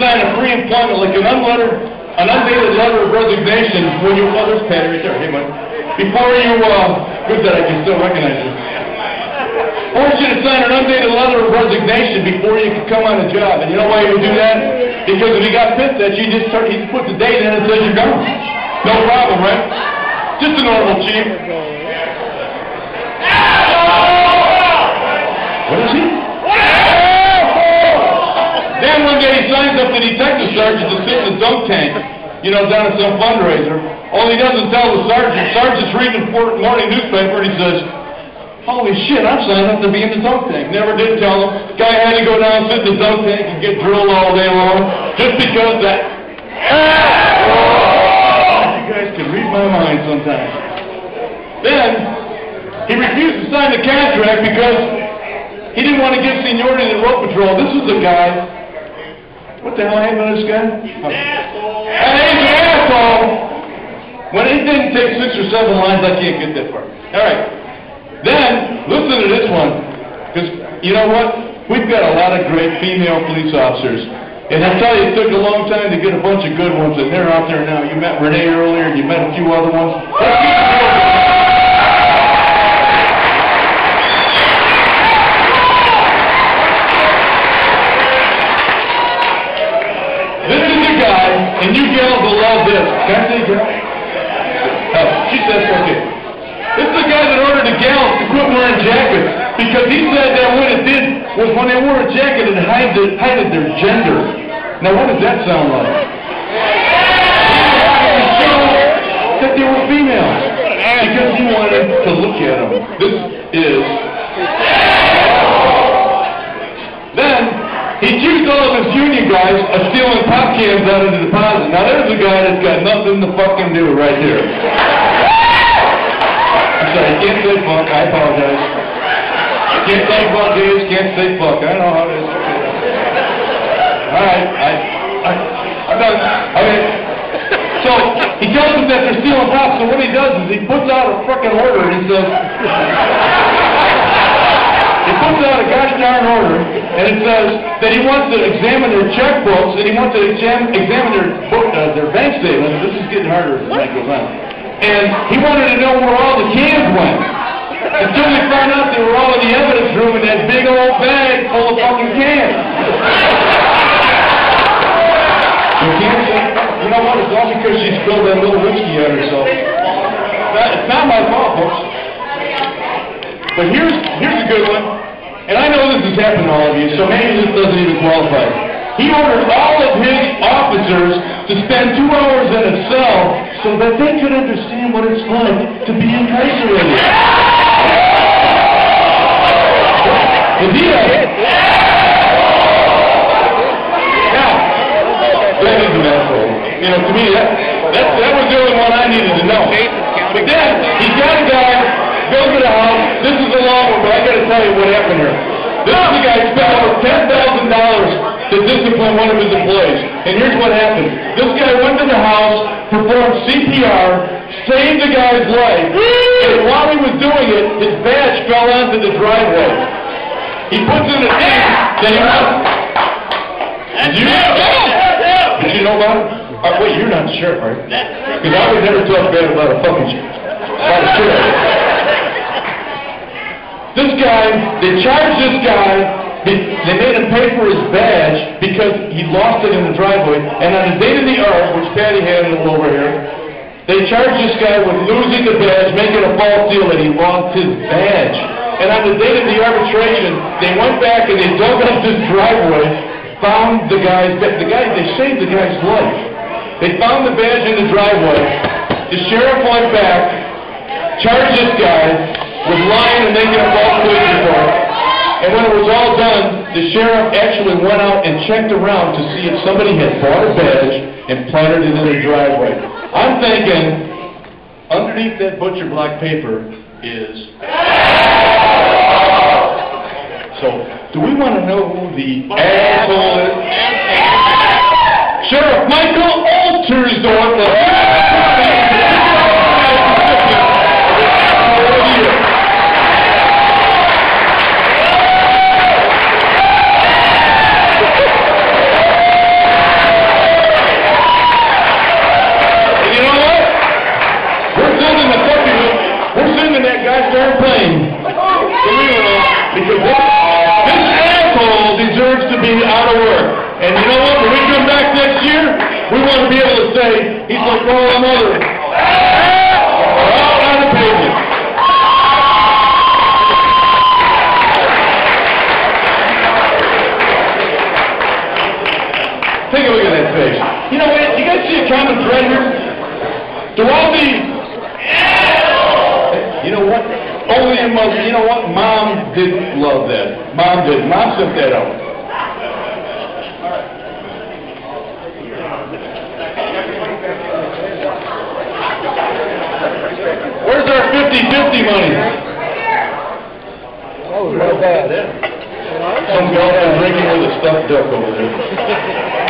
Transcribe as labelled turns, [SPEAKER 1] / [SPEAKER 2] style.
[SPEAKER 1] sign a pre-employment, like an undated letter of resignation when you, oh, there's Patty right there, hey, man. Before you, good that I can still recognize you. I want you to sign an undated letter of resignation before you can come on the job. And you know why he would do that? Because if he got pissed at you, he just puts the date in and says you're gone. No problem, right? Just a normal chief. What is he? Then one day he signs up the detective sergeant to sit in the dunk tank, you know, down at some fundraiser. All he doesn't tell the sergeant's reading the morning newspaper, and he says, holy shit, I'm signed up to be in the dunk tank. Never did tell him. Guy had to go down, sit in the dunk tank, and get drilled all day long, just because that. You guys can read my mind sometimes. Then, he refused to sign the contract because he didn't want to give seniority to the road patrol. This was a guy. What the hell happened to this guy? Asshole. And he's an asshole. When he didn't take 6 or 7 lines, I can't get that far. All right. Then, listen to this one. Because, you know what? We've got a lot of great female police officers. And I tell you, it took a long time to get a bunch of good ones, and they're out there now. You met Renee earlier, and you met a few other ones. And you gals will love this. Can I say girl? She says, okay. This is the guy that ordered the gals to quit wearing jackets because he said that what it did was when they wore a jacket, it hided their gender. Now, what does that sound like? That they were females because he wanted to look at them. This is. Then, he accused all of his union guys of stealing pop cans out of the deposit. Now there's a guy that's got nothing to fucking do right here. I'm sorry, I can't say fuck, I apologize. Can't say fuck, Dave, can't say fuck. I know how it is. Alright, I'm done. Okay. So, he tells them that they're stealing pop, so what he does is he puts out a fucking order and he says, he puts out a gosh darn order, and it says that he wants to examine their checkbooks, and he wants to examine their bank statements. This is getting harder as the night goes on. And he wanted to know where all the cans went. Until we found out they were all in the evidence room in that big old bag full of fucking cans. You know what? It's all because she spilled that little whiskey on herself. It's not my fault, folks. But here's a good one, and I know this has happened to all of you, so maybe this doesn't even qualify. He ordered all of his officers to spend 2 hours in a cell so that they could understand what it's like to be incarcerated. Now, that is an asshole. You know, to me, that was the only one I needed to know. But then, he's got a guy, goes to the house. This is a long one, but I got to tell you what happened here. This is the guy who spent over $10,000 to discipline one of his employees. And here's what happened. This guy went to the house, performed CPR, saved the guy's life, and while he was doing it, his badge fell onto the driveway. He puts in a thing that he wants. Did you know about it? Wait, you're not the sheriff, right? Because I would never talk bad about a fucking sheriff. This guy, they charged this guy, they made him pay for his badge because he lost it in the driveway, and on the date of the art, which Patty had over here, they charged this guy with losing the badge, making a false deal that he lost his badge. And on the date of the arbitration, they went back and they dug up this driveway, found the guy, they saved the guy's life. They found the badge in the driveway. The sheriff went back, charged this guy with lying and making a false police report. And when it was all done, the sheriff actually went out and checked around to see if somebody had bought a badge and planted it in the driveway. I'm thinking, underneath that butcher block paper is... So, do we want to know who the asshole is? Sheriff Michael Altersdorf. back next year, we want to be able to say, he's like all our mother. All on the pavement. Take a look at that face. You know what? You guys see a common thread here? Do all these... You know what? Only your mother. You know what? Mom didn't love that. Mom didn't. Mom sent that out. Where's our 50-50 money?
[SPEAKER 2] That was not bad.
[SPEAKER 1] Some girl been drinking with a stuffed duck over there.